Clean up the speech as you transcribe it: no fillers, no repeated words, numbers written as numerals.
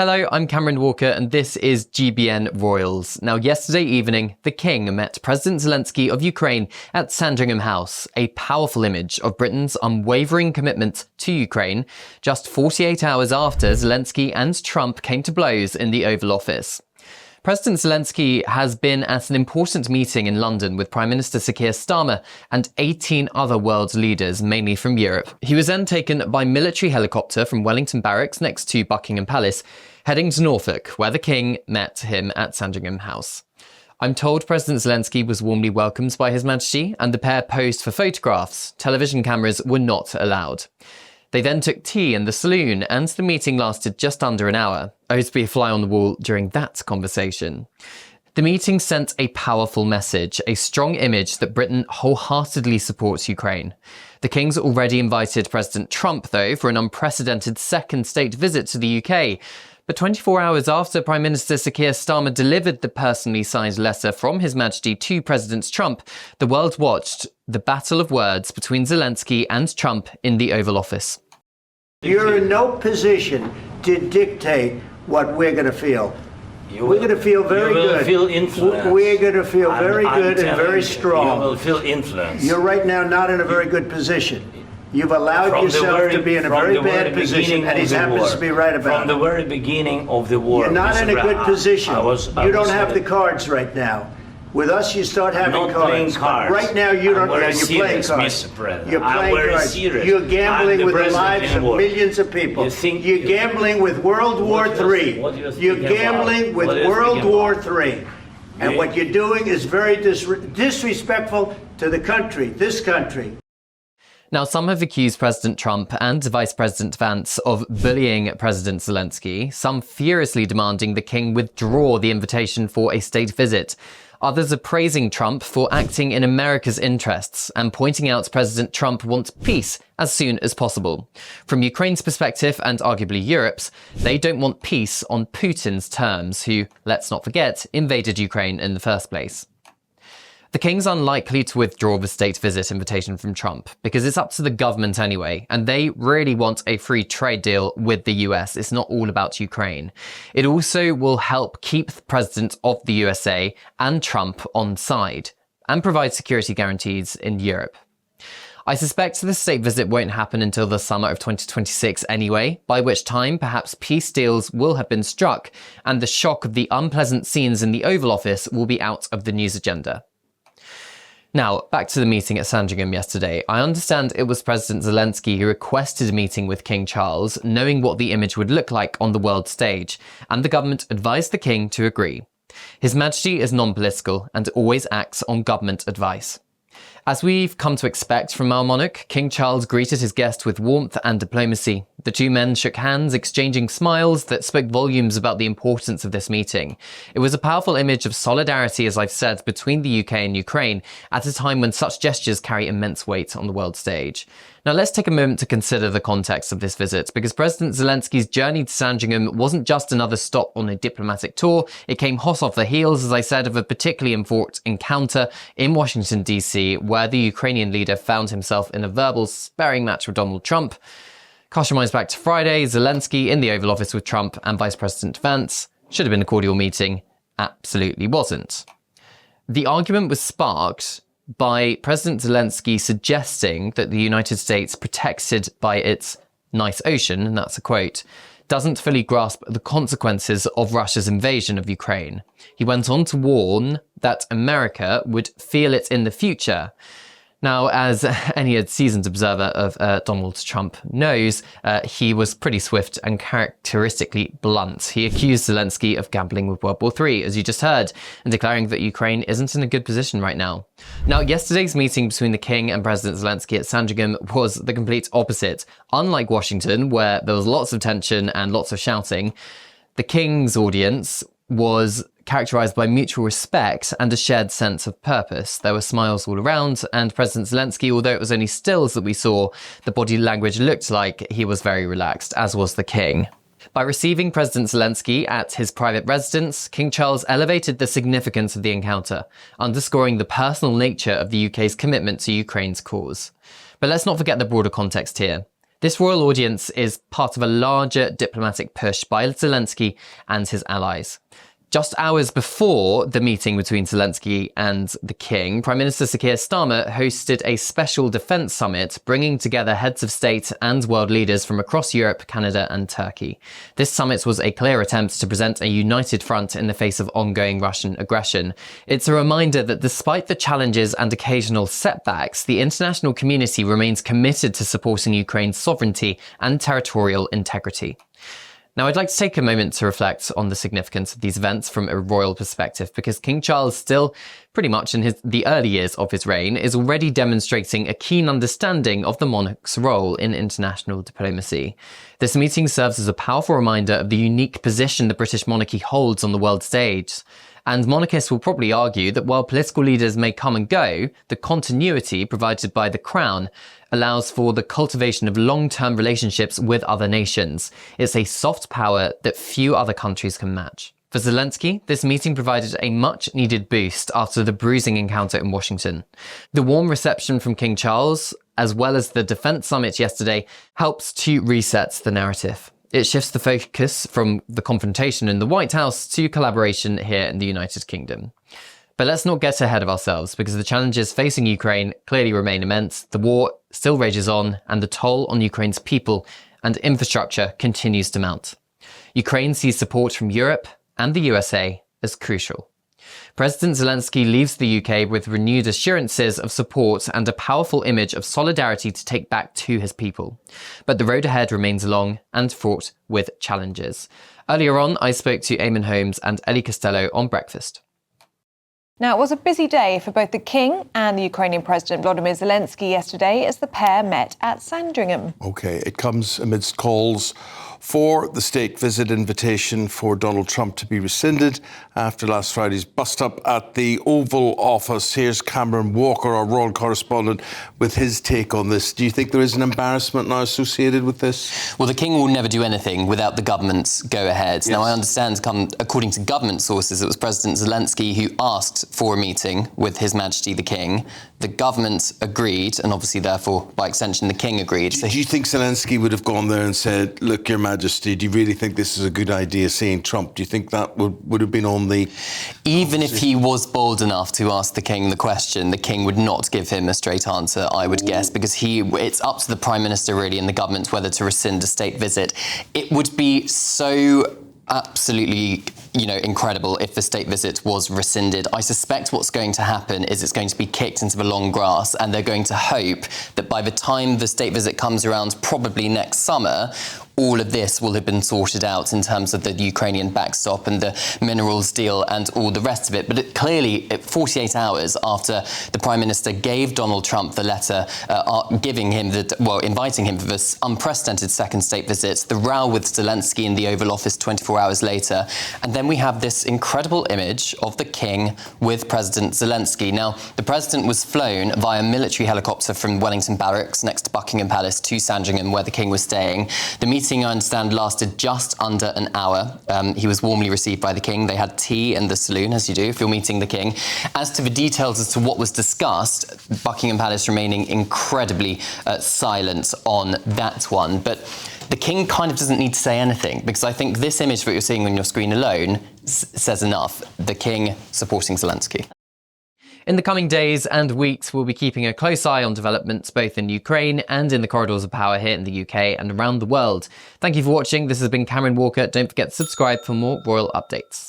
Hello, I'm Cameron Walker and this is GBN Royals. Now, yesterday evening, the King met President Zelensky of Ukraine at Sandringham House, a powerful image of Britain's unwavering commitment to Ukraine, just 48 hours after Zelensky and Trump came to blows in the Oval Office. President Zelensky has been at an important meeting in London with Prime Minister Sir Keir Starmer and 18 other world leaders, mainly from Europe. He was then taken by military helicopter from Wellington Barracks next to Buckingham Palace, heading to Norfolk, where the King met him at Sandringham House. I'm told President Zelensky was warmly welcomed by His Majesty, and the pair posed for photographs. Television cameras were not allowed. They then took tea in the saloon, and the meeting lasted just under an hour. I was to be a fly on the wall during that conversation. The meeting sent a powerful message, a strong image that Britain wholeheartedly supports Ukraine. The King's already invited President Trump, though, for an unprecedented second state visit to the UK. But 24 hours after Prime Minister Sir Keir Starmer delivered the personally signed letter from His Majesty to President Trump, the world watched the battle of words between Zelensky and Trump in the Oval Office. You're in no position to dictate what we're going to feel. We're going to feel very good. You will feel influence. We're going to feel very good and very strong. You will feel influence. You're right now not in a very good position. You've allowed yourself to be in a very bad position, and he happens to be right about it. From the very beginning of the war, you're not in a good position. You don't have the cards right now. With us, you start having cards. Right now, you don't. You're playing cards. You're playing cards. You're gambling with the lives of millions of people. You're gambling with World War III. You're gambling with World War III. And what you're doing is very disrespectful to the country, this country. Now, some have accused President Trump and Vice President Vance of bullying President Zelensky, some furiously demanding the King withdraw the invitation for a state visit. Others are praising Trump for acting in America's interests and pointing out President Trump wants peace as soon as possible. From Ukraine's perspective, and arguably Europe's, they don't want peace on Putin's terms, who, let's not forget, invaded Ukraine in the first place. The King's unlikely to withdraw the state visit invitation from Trump, because it's up to the government anyway, and they really want a free trade deal with the US. It's not all about Ukraine. It also will help keep the president of the USA and Trump on side, and provide security guarantees in Europe. I suspect the state visit won't happen until the summer of 2026 anyway, by which time perhaps peace deals will have been struck, and the shock of the unpleasant scenes in the Oval Office will be out of the news agenda. Now, back to the meeting at Sandringham yesterday. I understand it was President Zelensky who requested a meeting with King Charles, knowing what the image would look like on the world stage, and the government advised the King to agree. His Majesty is non-political and always acts on government advice. As we've come to expect from our monarch, King Charles greeted his guest with warmth and diplomacy. The two men shook hands, exchanging smiles that spoke volumes about the importance of this meeting. It was a powerful image of solidarity, as I've said, between the UK and Ukraine, at a time when such gestures carry immense weight on the world stage. Now, let's take a moment to consider the context of this visit, because President Zelensky's journey to Sandringham wasn't just another stop on a diplomatic tour. It came hot off the heels, as I said, of a particularly important encounter in Washington, D.C., where the Ukrainian leader found himself in a verbal sparring match with Donald Trump. Cast your minds back to Friday, Zelensky in the Oval Office with Trump and Vice President Vance. Should have been a cordial meeting. Absolutely wasn't. The argument was sparked by President Zelensky suggesting that the United States, protected by its nice ocean, and that's a quote, doesn't fully grasp the consequences of Russia's invasion of Ukraine. He went on to warn that America would feel it in the future. Now, as any seasoned observer of Donald Trump knows, he was pretty swift and characteristically blunt. He accused Zelensky of gambling with World War III, as you just heard, and declaring that Ukraine isn't in a good position right now. Now, yesterday's meeting between the King and President Zelensky at Sandringham was the complete opposite. Unlike Washington, where there was lots of tension and lots of shouting, the King's audience was characterized by mutual respect and a shared sense of purpose. There were smiles all around, and President Zelensky, although it was only stills that we saw, the body language looked like he was very relaxed, as was the King. By receiving President Zelensky at his private residence, King Charles elevated the significance of the encounter, underscoring the personal nature of the UK's commitment to Ukraine's cause. But let's not forget the broader context here. This royal audience is part of a larger diplomatic push by Zelensky and his allies. Just hours before the meeting between Zelensky and the king, Prime Minister Sir Keir Starmer hosted a special defence summit, bringing together heads of state and world leaders from across Europe, Canada and Turkey. This summit was a clear attempt to present a united front in the face of ongoing Russian aggression. It's a reminder that despite the challenges and occasional setbacks, the international community remains committed to supporting Ukraine's sovereignty and territorial integrity. Now, I'd like to take a moment to reflect on the significance of these events from a royal perspective, because King Charles, still pretty much in the early years of his reign, is already demonstrating a keen understanding of the monarch's role in international diplomacy. This meeting serves as a powerful reminder of the unique position the British monarchy holds on the world stage. And monarchists will probably argue that while political leaders may come and go, the continuity provided by the crown allows for the cultivation of long-term relationships with other nations. It's a soft power that few other countries can match. For Zelensky, this meeting provided a much-needed boost after the bruising encounter in Washington. The warm reception from King Charles, as well as the defence summit yesterday, helps to reset the narrative. It shifts the focus from the confrontation in the White House to collaboration here in the United Kingdom. But let's not get ahead of ourselves, because the challenges facing Ukraine clearly remain immense. The war still rages on, and the toll on Ukraine's people and infrastructure continues to mount. Ukraine sees support from Europe and the USA as crucial. President Zelensky leaves the UK with renewed assurances of support and a powerful image of solidarity to take back to his people. But the road ahead remains long and fraught with challenges. Earlier on, I spoke to Eamon Holmes and Ellie Costello on Breakfast. Now, it was a busy day for both the King and the Ukrainian President Volodymyr Zelensky yesterday as the pair met at Sandringham. OK, it comes amidst calls for the state visit invitation for Donald Trump to be rescinded after last Friday's bust-up at the Oval Office. Here's Cameron Walker, our royal correspondent, with his take on this. Do you think there is an embarrassment now associated with this? Well, the King will never do anything without the government's go-ahead. Yes. Now, I understand, according to government sources, it was President Zelensky who asked for a meeting with His Majesty the King. The government agreed, and obviously, therefore, by extension, the King agreed. Do you think Zelensky would have gone there and said, look, Your Majesty, do you really think this is a good idea, seeing Trump? Do you think that would have been on the... Even if he was bold enough to ask the King the question, the King would not give him a straight answer, I would guess, because it's up to the Prime Minister, really, and the government whether to rescind a state visit. It would be so absolutely, incredible if the state visit was rescinded. I suspect what's going to happen is it's going to be kicked into the long grass, and they're going to hope that by the time the state visit comes around, probably next summer, all of this will have been sorted out in terms of the Ukrainian backstop and the minerals deal and all the rest of it. But clearly, 48 hours after the Prime Minister gave Donald Trump the letter inviting him for this unprecedented second state visit, the row with Zelensky in the Oval Office 24 hours later, and then we have this incredible image of the King with President Zelensky. Now, the President was flown via military helicopter from Wellington Barracks next to Buckingham Palace to Sandringham, where the King was staying. The meeting, I understand, lasted just under an hour. He was warmly received by the King. They had tea in the saloon, as you do if you're meeting the King. As to the details as to what was discussed, Buckingham Palace remaining incredibly silent on that one. But the King kind of doesn't need to say anything, because I think this image that you're seeing on your screen alone says enough. The King supporting Zelensky. In the coming days and weeks, we'll be keeping a close eye on developments both in Ukraine and in the corridors of power here in the UK and around the world. Thank you for watching. This has been Cameron Walker. Don't forget to subscribe for more royal updates.